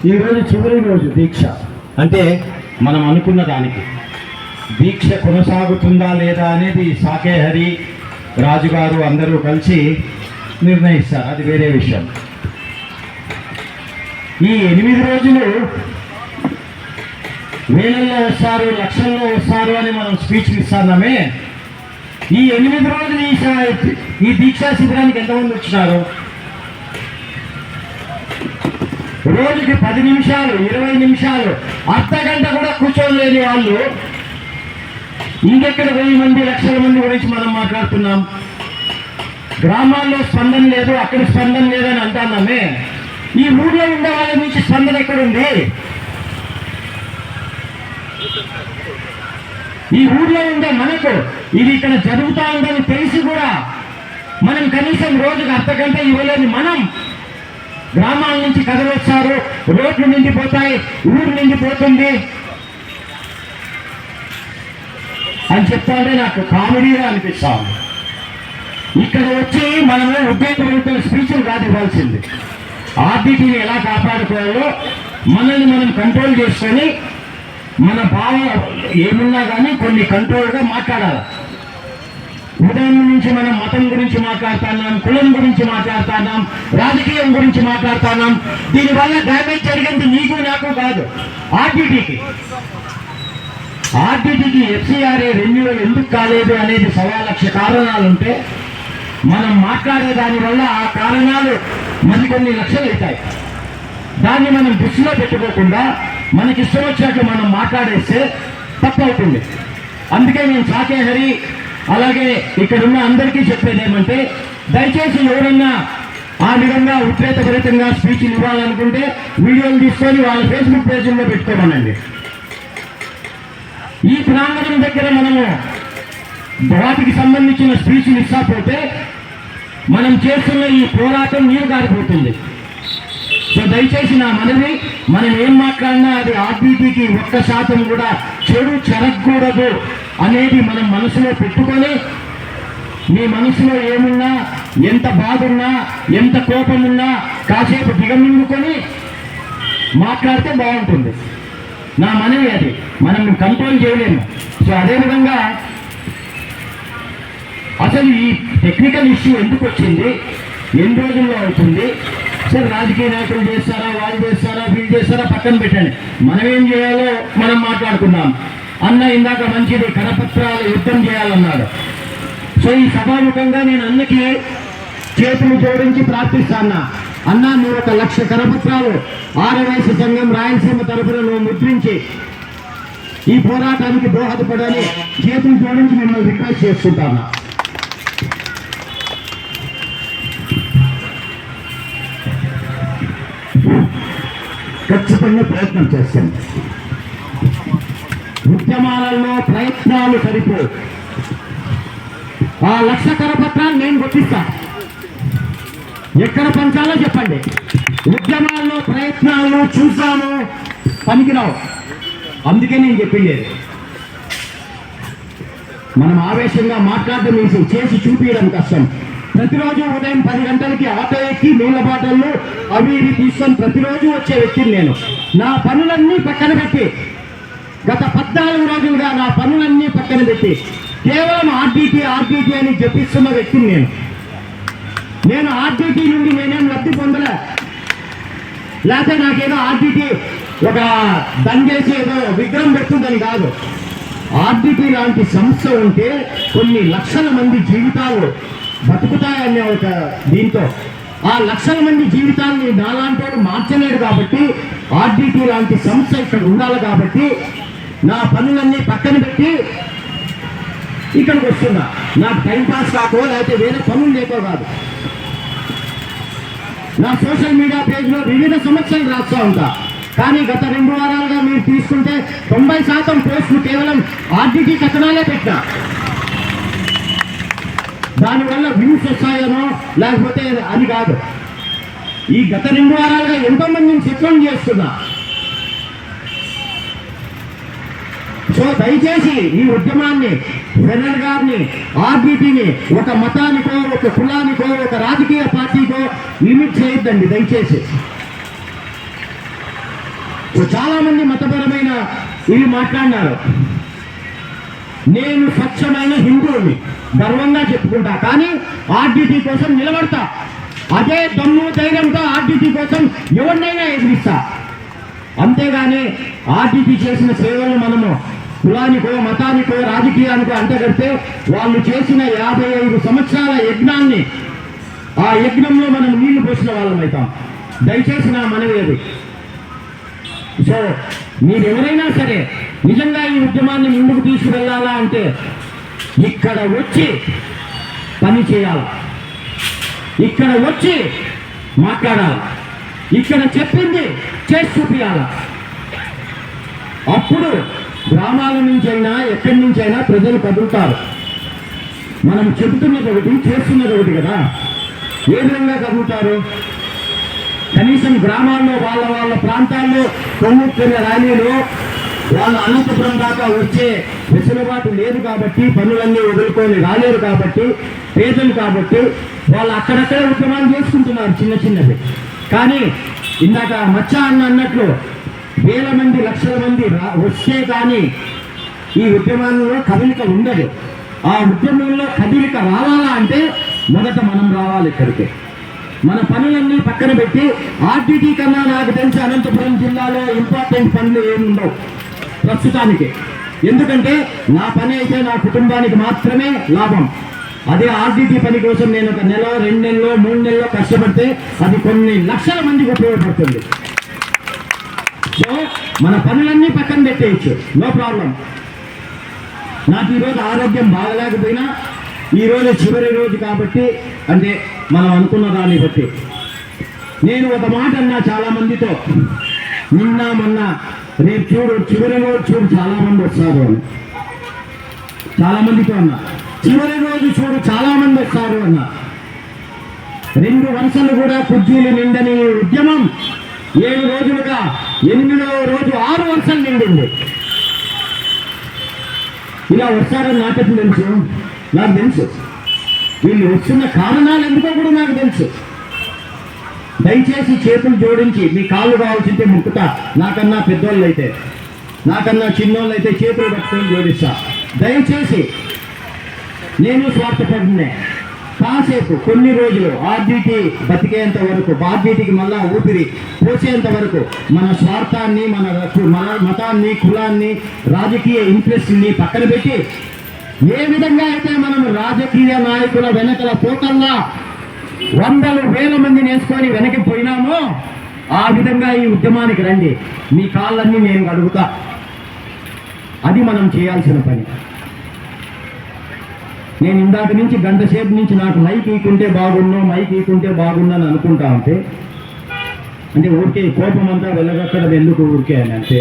ఈరోజు చివరి రోజు దీక్ష. అంటే మనం అనుకున్న దానికి దీక్ష కొనసాగుతుందా లేదా అనేది సాకే హరి రాజుగారు అందరూ కలిసి నిర్ణయిస్తారు, అది వేరే విషయం. ఈ 8 రోజులు వేలల్లో వస్తారు, లక్షల్లో వస్తారు అని మనం స్పీచ్ ఇస్తున్నామే. ఈ 8 రోజులు ఈ దీక్షా శిబిరానికి ఎంతమంది వచ్చినారు? రోజుకి 10 నిమిషాలు, 20 నిమిషాలు, అర్ధగంట కూడా కూర్చోలేని వాళ్ళు ఇంకెక్కడ 1000 మంది, లక్షల మంది గురించి మనం మాట్లాడుతున్నాం. గ్రామాల్లో స్పందన లేదు, అక్కడ స్పందన లేదని అంటున్నామే. ఈ ఊళ్ళో ఉండే వాళ్ళ నుంచి స్పందన ఎక్కడుంది? ఈ ఊళ్ళో ఉండే మనకు ఇది ఇక్కడ జరుగుతా ఉందని తెలిసి కూడా మనం కనీసం రోజుకు అర్ధగంట ఇవ్వలేని మనం, గ్రామాల నుంచి కథలు వచ్చారు, రోడ్లు నిండిపోతాయి, ఊరు నిండిపోతుంది అని చెప్తాంటే నాకు కామెడీగా అనిపిస్తాం. ఇక్కడ వచ్చి మనము ఉద్యోగ స్పీచ్లు కాదు ఇవ్వాల్సింది. ఆర్డిటీని ఎలా కాపాడుకోవాలో మనల్ని మనం కంట్రోల్ చేసుకొని మన భావం ఏమున్నా కానీ కొన్ని కంట్రోల్గా మాట్లాడాలి. ఉదయం నుంచి మనం మతం గురించి మాట్లాడుతున్నాం, కులం గురించి మాట్లాడుతున్నాం, రాజకీయం గురించి మాట్లాడుతున్నాం. దీనివల్ల డ్యామేజ్ జరిగింది నీకు నాకు కాదు, ఆర్డిటీకి. ఆర్డిటీకి ఎఫ్సిఆర్ఏ రెన్యూవల్ ఎందుకు కాలేదు అనేది 1,00,000 కారణాలుంటే మనం మాట్లాడే దానివల్ల ఆ కారణాలు మరికొన్ని లక్షలు అవుతాయి. దాన్ని మనం దృష్టిలో పెట్టుకోకుండా మనకి ఇష్టం వచ్చినట్లు మనం మాట్లాడేస్తే తప్పు అవుతుంది. అందుకే నేను సాకే హరి అలాగే ఇక్కడున్న అందరికీ చెప్పేది ఏమంటే, దయచేసి ఎవరన్నా ఆ విధంగా ఉత్ప్రేతభరితంగా స్పీచ్లు ఇవ్వాలనుకుంటే వీడియోలు తీసుకొని వాళ్ళ ఫేస్బుక్ పేజీల్లో పెట్టుకోమనండి. ఈ ప్రాంగణం దగ్గర మనము వాటికి సంబంధించిన స్పీచ్లు ఇస్తాపోతే మనం చేస్తున్న ఈ పోరాటం నీరు గారిపోతుంది. సో దయచేసి నా మనవి, మనం ఏం మాట్లాడినా అది ఆర్డిటీకి 1% కూడా చెడు చెరగకూడదు అనేది మనం మనసులో పెట్టుకొని, మీ మనసులో ఏమున్నా, ఎంత బాధున్నా, ఎంత కోపమున్నా కాసేపు దిగమింగుకొని మాట్లాడితే బాగుంటుంది. నా మనవి అది, మనం కంట్రోల్ చేయలేము. సో అదేవిధంగా అసలు ఈ టెక్నికల్ ఇష్యూ ఎందుకు వచ్చింది, ఎన్ని రోజుల్లో అవుతుంది? సరే రాజకీయ నాయకులు చేస్తారా, వాళ్ళు చేస్తారా, వీళ్ళు చేస్తారా, పక్కన పెట్టండి. మనం ఏం చేయాలో మనం మాట్లాడుకుందాం. అన్న ఇందాక మంచిది, కరపత్రాలు యుద్ధం చేయాలన్నాడు. సో ఈ సభాముఖంగా నేను అన్నకి చేతులు జోడించి ప్రార్థిస్తాను. అన్న నువ్వు 1,00,000 కరపత్రాలు ఆర్యవైశ్య సంఘం రాయలసీమ తరఫున నువ్వు ముద్రించి ఈ పోరాటానికి దోహదపడాలి, చేతులు జోడించి మిమ్మల్ని రిక్వెస్ట్ చేసుకుంటాను. ఖచ్చితంగా ప్రయత్నం చేస్తాను. ఉద్యమాలలో ప్రయత్నాలు సరిపో. ఆ 1,00,000 కరపత్రాలు నేను కొట్టిస్తా, ఎక్కడ పంచాలో చెప్పండి. ఉద్యమాల్లో ప్రయత్నాలు చూసాము, పనికిరావు. అందుకే నేను చెప్పింది మనం ఆవేశంగా మాట్లాడడం ఈజీ, చేసి చూపించడం కష్టం. ప్రతిరోజు ఉదయం 10 గంటలకి ఆటో ఎక్కి నీళ్ళ బాటల్లో అవి ఇవి తీసుకొని ప్రతిరోజు వచ్చే వ్యక్తిని నేను. నా పనులన్నీ పక్కన పెట్టి గత 14 రోజులుగా నా పనులన్నీ పక్కన పెట్టి కేవలం ఆర్డిటీ అని జపిస్తున్న వ్యక్తిని నేను ఆర్డిటీ నుండి నేనేం లబ్ధి పొందలే. లేకపోతే నాకేదో ఆర్డిటీ ఒక దండేసి ఏదో విగ్రహం పెడుతుందని కాదు. ఆర్డిటీ లాంటి సంస్థ ఉంటే కొన్ని లక్షల మంది జీవితాలు బతుకుతాయనే ఒక దీంతో ఆ లక్షల మంది జీవితాన్ని నాలాంటి వాడు మార్చలేడు. కాబట్టి ఆర్డిటీ లాంటి సంస్థ ఇక్కడ ఉండాలి. కాబట్టి నా పనులన్నీ పక్కన పెట్టి ఇక్కడికి వస్తున్నా. నాకు టైంపాస్ కాకో లేకపోతే వేరే పనులు లేకో కాదు. నా సోషల్ మీడియా పేజ్లో వివిధ సమస్యలు రాస్తూ ఉంటా. కానీ గత 2 వారాలుగా మీరు తీసుకుంటే 90% పోస్టులు కేవలం ఆర్డిటీ కథనాలే పెట్టా. దానివల్ల వ్యూస్ వస్తాయనో లేకపోతే అది కాదు. ఈ గత 2 వారాలుగా ఎంతో మందిని చిత్రం చేస్తున్నా. సో దయచేసి ఈ ఉద్యమాన్ని, వెనల్ గారిని, ఆర్డిటీని ఒక మతానికో, ఒక కులానికో, ఒక రాజకీయ పార్టీకో లిమిట్ చేయొద్దండి దయచేసి. చాలా మంది మతపరమైన ఇవి మాట్లాడినారు. నేను స్వచ్ఛమైన హిందువుని గర్వంగా చెప్పుకుంటా, కానీ ఆర్డిటి కోసం నిలబడతా. అదే దమ్ము ధైర్యంతో ఆర్డిటి కోసం ఎవరినైనా ఎదిరిస్తా. అంతేగాని ఆర్డిటి చేసిన సేవలు మనము కులానికో మతానికో రాజకీయానికో అంటగడితే వాళ్ళు చేసిన 55 సంవత్సరాల యజ్ఞాన్ని, ఆ యజ్ఞంలో మనం నీళ్లు పోసిన వాళ్ళం అవుతాం. దయచేసి నా మనవి అది. సో మీరు ఎవరైనా సరే నిజంగా ఈ ఉద్యమాన్ని ముందుకు తీసుకువెళ్ళాలా అంటే ఇక్కడ వచ్చి పని చేయాలి, ఇక్కడ వచ్చి మాట్లాడాలి, ఇక్కడ చెప్పింది చేసి చూపించాలి. అప్పుడు గ్రామాల నుంచైనా ఎక్కడి నుంచైనా ప్రజలు కదులుతారు. మనం చెబుతున్నది ఒకటి, చేస్తున్నది ఒకటి కదా. ఏ విధంగా కదులుతారు? కనీసం గ్రామాల్లో వాళ్ళ ప్రాంతాల్లో కొమ్ముక్కున్న ర్యాలీలు వాళ్ళ అనంతపురం దాకా వచ్చే వెసులుబాటు లేదు కాబట్టి, పనులన్నీ వదులుకొని రాలేరు కాబట్టి, పేదలు కాబట్టి వాళ్ళు అక్కడక్కడే ఉద్యమాలు చేసుకుంటున్నారు చిన్న చిన్నది. కానీ ఇందాక మచ్చ అన్నట్లు వేల మంది లక్షల మంది వస్తే కానీ ఈ ఉద్యమాలలో కదలిక ఉండదు. ఆ ఉద్యమంలో కదలిక రావాలా అంటే మొదట మనం రావాలి ఇక్కడికి. మన పనులన్నీ పక్కన పెట్టి ఆర్డిటి కన్నా నాకు తెలిసి అనంతపురం జిల్లాలో ఇంపార్టెంట్ పనులు ఏమి ఉండవు ప్రస్తుతానికి. ఎందుకంటే నా పని అయితే నా కుటుంబానికి మాత్రమే లాభం. అదే ఆర్డిటి పని కోసం నేను 1 నెల 2 నెలలో 3 నెలలో కష్టపడితే అది కొన్ని లక్షల మందికి ఉపయోగపడుతుంది. సో మన పనులన్నీ పక్కన పెట్టేయచ్చు, నో ప్రాబ్లం. నాకు ఈరోజు ఆరోగ్యం బాగలేకపోయినా ఈరోజు చివరి రోజు కాబట్టి, అంటే మనం అనుకున్న దాన్ని బట్టి నేను ఒక మాట అన్నా చాలా మందితో, నిన్న మొన్న రేపు చూడు చివరి రోజు చూడు చాలా మంది వస్తారు అని చాలా మందితో అన్నా. చివరి రోజు చూడు చాలా మంది వస్తారు అన్నా. 2 వరుసలు కూడా కుర్చీలు నిండని ఉద్యమం 7 రోజులుగా 8వ రోజు 6 వరుసలు నిండింది. ఇలా వస్తారని నాకెప్పుడు తెలుసు? నాకు తెలుసు. వీళ్ళు వస్తున్న కారణాలు ఎందుకో కూడా నాకు తెలుసు. దయచేసి చేతులు జోడించి మీ కాళ్ళు కావాల్సింటే ముక్కుతా. నాకన్నా పెద్దోళ్ళు అయితే, నాకన్నా చిన్నోళ్ళు అయితే చేతులు పట్టుకొని జోడిస్తా. దయచేసి నేను స్వార్థపడుతున్నా. కాసేపు కొన్ని రోజులు ఆర్డిటి బతికేంత వరకు, ఆర్డిటికి మళ్ళా ఊపిరి పోసేంత వరకు మన స్వార్థాన్ని, మన మతాన్ని, కులాన్ని, రాజకీయ ఇంట్రెస్ట్ని పక్కన పెట్టి ఏ విధంగా అయితే మనం రాజకీయ నాయకుల వెనకల పోకల్లా 100,000 మందిని వేసుకొని వెనక్కి పోయినామో ఆ విధంగా ఈ ఉద్యమానికి రండి. మీ కాళ్ళన్నీ నేను అడుగుతా. అది మనం చేయాల్సిన పని. నేను ఇందాక నుంచి గంట సేపు నుంచి నాకు మైక్ ఈకుంటే బాగున్నావు, మైక్ ఈకుంటే బాగుందని అనుకుంటా ఉంటే, అంటే ఊరికే కోపం అంతా వెళ్ళగక్కడం ఎందుకు ఊరికే అని అంటే.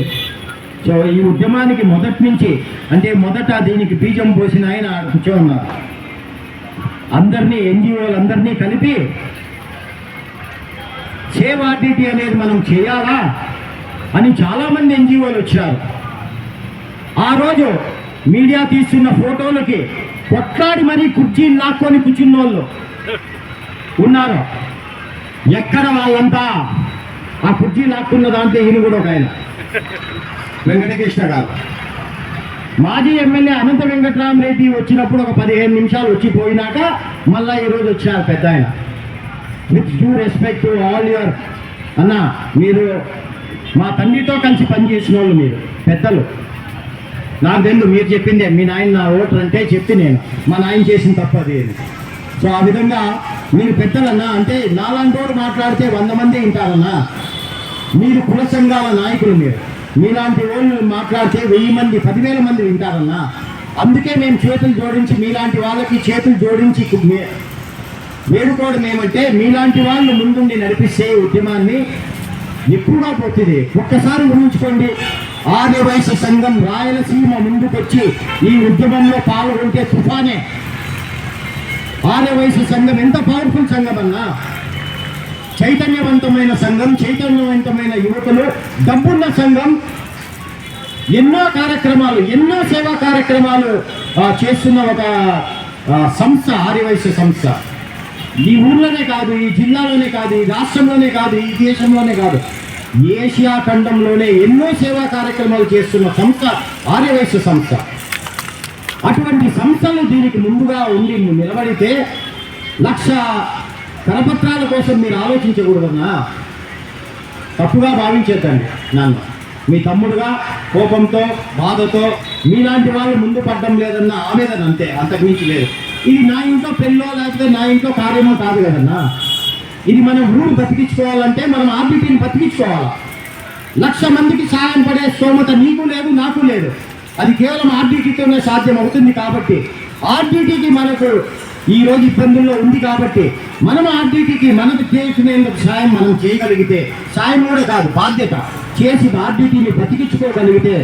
సో ఈ ఉద్యమానికి మొదటి నుంచి, అంటే మొదట దీనికి బీజం పోసిన ఆయన కూర్చో ఉన్నారు. అందరినీ ఎన్జిఓలందరినీ కలిపి సేవ్ ఆర్డిటి అనేది మనం చేయాలా అని చాలామంది ఎన్జిఓలు వచ్చారు. ఆ రోజు మీడియా తీస్తున్న ఫోటోలకి కొట్లాడి మరీ కుర్చీలు లాక్కొని కూర్చున్న వాళ్ళు ఉన్నారు. ఎక్కడ వాళ్ళంతా ఆ కుర్చీ లాక్కున్న దాంట్లో ఈయన కూడా ఒక ఆయన వెంకటకృష్ణ గారు, మాజీ ఎమ్మెల్యే అనంత వెంకటరామరెడ్డి వచ్చినప్పుడు ఒక 15 నిమిషాలు వచ్చి పోయినాక మళ్ళా ఈరోజు వచ్చారు పెద్ద ఆయన. With due respect to all your అన్న, మీరు మా తండ్రితో కలిసి పనిచేసిన వాళ్ళు, మీరు పెద్దలు. నాకు తెలుసు మీరు చెప్పిందే, మీ నాయన నా ఓటర్ అంటే చెప్పి నేను మా నాయన చేసిన తప్పది. సో ఆ విధంగా మీరు పెద్దలన్నా, అంటే నాలాంటి వాడు మాట్లాడితే 100 మంది వింటారన్నా. మీరు కుల సంఘాల నాయకులు, మీలాంటి వాళ్ళు మాట్లాడితే 1000 మంది 10,000 మంది వింటారన్నా. అందుకే మేము చేతులు జోడించి మీలాంటి వాళ్ళకి చేతులు జోడించి వేడుకోవడం ఏమంటే, మీలాంటి వాళ్ళు ముందుండి నడిపిస్తే ఉద్యమాన్ని ఎక్కువగా పోతుంది. ఒక్కసారి ఊహించుకోండి, ఆదివాసీ సంఘం రాయలసీమ ముందుకొచ్చి ఈ ఉద్యమంలో పాల్గొంటే తుఫానే. ఆదివాసీ సంఘం ఎంత పవర్ఫుల్ సంఘం అన్నా, చైతన్యవంతమైన సంఘం, చైతన్యవంతమైన యువకులు, డబ్బున్న సంఘం, ఎన్నో కార్యక్రమాలు, ఎన్నో సేవా కార్యక్రమాలు చేస్తున్న ఒక సంస్థ ఆదివాసీ సంస్థ. ఈ ఊర్లోనే కాదు, ఈ జిల్లాలోనే కాదు, ఈ రాష్ట్రంలోనే కాదు, ఈ దేశంలోనే కాదు, ఏషియా ఖండంలోనే ఎన్నో సేవా కార్యక్రమాలు చేస్తున్న సంస్థ ఆర్యవైశ్య సంస్థ. అటువంటి సంస్థలు దీనికి ముందుగా ఉండి నిలబడితే 1,00,000 కరపత్రాల కోసం మీరు ఆలోచించకూడదన్నా, తప్పుగా భావించేద్దండి నన్ను. మీ తమ్ముడుగా కోపంతో బాధతో మీలాంటి వాళ్ళు ముందు పడ్డం లేదన్న ఆవేదన, అంతే, అంతకుమించి లేదు. ఇది నా ఇంట్లో పెళ్ళో లేకపోతే నా ఇంట్లో కార్యమో కాదు కదన్నా. ఇది మనం ఊరు బతికించుకోవాలంటే మనం ఆర్బిటీని బతికించుకోవాలి. 1,00,000 మందికి సాయం పడే స్తోమత నీకు లేదు, నాకు లేదు. అది కేవలం ఆర్బిటీతోనే సాధ్యం అవుతుంది. కాబట్టి ఆర్బిటీకి మనకు ఈరోజు ఇబ్బందుల్లో ఉంది కాబట్టి మనం ఆర్బిటీకి మనకు చేసినందుకు సాయం మనం చేయగలిగితే, సాయం కూడా కాదు బాధ్యత చేసి ఆర్బిటీని బతికించుకోగలిగితే,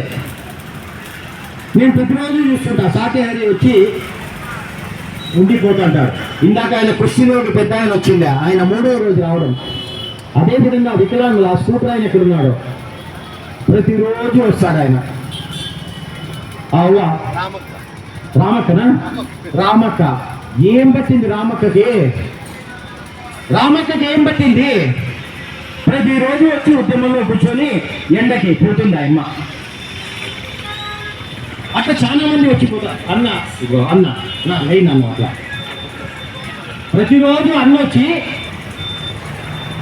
నేను ప్రతిరోజు చూస్తుంటా సాటేహరి వచ్చి ఉండిపోతుంటాడు. ఇందాక ఆయన కృష్ణుడు పెద్ద ఆయన వచ్చిండే, ఆయన 3వ రోజు రావడం. అదేవిధంగా వికలాంగులు ఆ స్కూటర్ ఆయన ఎక్కడున్నాడు, ప్రతిరోజు వస్తాడు ఆయన. అవ్వ రామక్కనా? రామక్క ఏం పట్టింది రామక్కకి? రామక్కకి ఏం పట్టింది? ప్రతిరోజు వచ్చి ఉద్యమంలో కూర్చొని ఎండకి పోతుంది అమ్మ. అట్లా చాలా మంది వచ్చిపోతారు. అన్న ఇగో అన్న నా లైన్ అన్న. అట్లా ప్రతిరోజు అన్న వచ్చి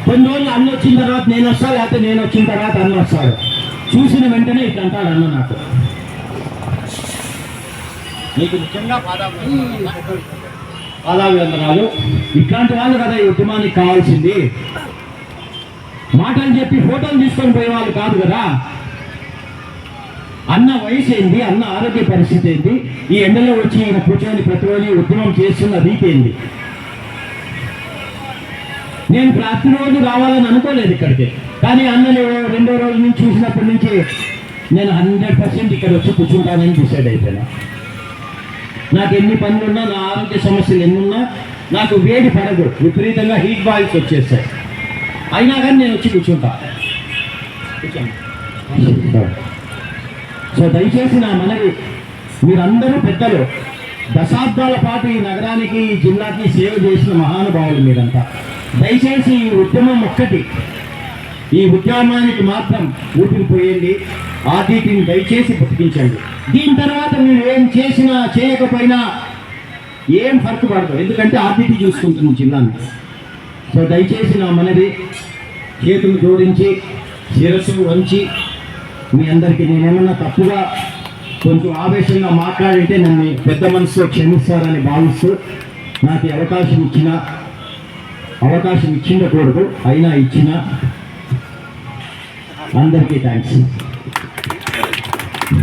కొన్ని రోజులు అన్న వచ్చిన తర్వాత నేను వస్తా, లేకపోతే నేను వచ్చిన తర్వాత అన్న వస్తాడు. చూసిన వెంటనే ఇట్లా అంటాడు అన్న నాకు, నీకు నిజంగా పాదాభివందనాలు. ఇట్లాంటి వాళ్ళు కదా ఈ ఉద్యమానికి కావాల్సింది. మాటలు చెప్పి ఫోటోలు తీసుకొని పోయే వాళ్ళు కాదు కదా. అన్న వయసు ఏంది, అన్న ఆరోగ్య పరిస్థితి ఏంది, ఈ ఎండలో వచ్చి ఈయన కూర్చొని ప్రతిరోజు ఉద్యమం చేస్తున్న రీతి ఏంది. నేను ప్రతిరోజు రావాలని అనుకోలేదు ఇక్కడికి, కానీ అన్నని 2వ రోజు నుంచి చూసినప్పటి నుంచి నేను 100% ఇక్కడ వచ్చి కూర్చుంటానని డిసైడ్ అయిపోయినా. నాకు ఎన్ని పనులున్నా, నా ఆరోగ్య సమస్యలు ఎన్నున్నా, నాకు వేడి పడదు, విపరీతంగా హీట్ బాయిల్స్ వచ్చేస్తాయి. అయినా కానీ నేను వచ్చి కూర్చుంటా. సో దయచేసి నా మనవి, మీరందరూ పెద్దలు, దశాబ్దాల పాటు ఈ నగరానికి ఈ జిల్లాకి సేవ చేసిన మహానుభావులు మీరంతా. దయచేసి ఈ ఉద్యమం ఒక్కటి, ఈ ఉద్యమానికి మాత్రం ఊపిరి పోయండి. ఆర్డీటీని దయచేసి బతికించండి. దీని తర్వాత మీరు ఏం చేసినా చేయకపోయినా ఏం ఫర్క్ పడదు, ఎందుకంటే ఆర్డీటీ చూసుకుంటుంది జిల్లాని. సో దయచేసి నా మనవి, చేతులు జోడించి శిరస్సు వంచి మీ అందరికీ నేనేమన్నా తప్పుగా కొంచెం ఆవేశంగా మాట్లాడింటే నన్ను పెద్ద మనసులో క్షమిస్తారని భావిస్తూ, నాకు అవకాశం ఇచ్చిండకూడదు, అయినా ఇచ్చిన అందరికీ థ్యాంక్స్.